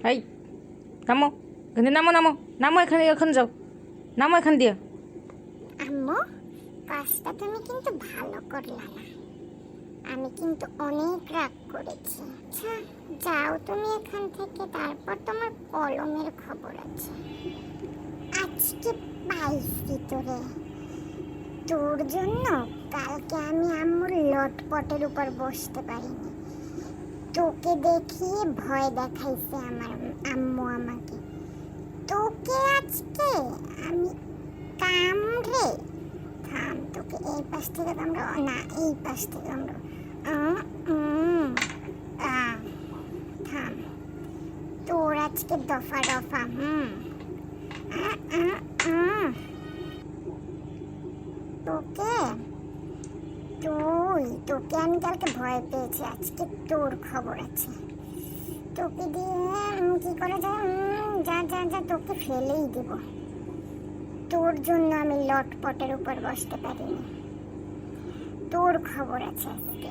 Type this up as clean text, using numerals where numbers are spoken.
এই নামো, এখানে নামো, নামো, নামো, এখানে যাও, নামো এখান দিয়ে। আম্মু, কাজটা তুমি কিন্তু ভালো করলে না। আমি কিন্তু অনেক রাগ করেছি। আচ্ছা, যাও তুমি এখান থেকে, তারপর তোমার কলমের খবর আছে। আজকে পাইছি তোরে। তোর জন্য কালকে আমি আম্মুর লটপটের উপর বসতে পারিনি। তোকে দেখিয়ে ভয় দেখাইছে আমার আম্মু আমাকে। তোকে আজকে আমি কামড়ে, থাম, তোকে এই পাশ থেকে কামড়াবো না, এই পাশ থেকে কামড়াবো। থাম, তোর আজকে দফা দফা। তোকে তোকে আমি কালকে ভয় পেয়েছি, আজকে তোর খবর আছে। তোকে দিয়ে কি করা যায়? যা যা যা, তোকে ফেলেই দেব। তোর জন্য আমি লটপটের উপর বসতে পারিনি। তোর খবর আছে আজকে।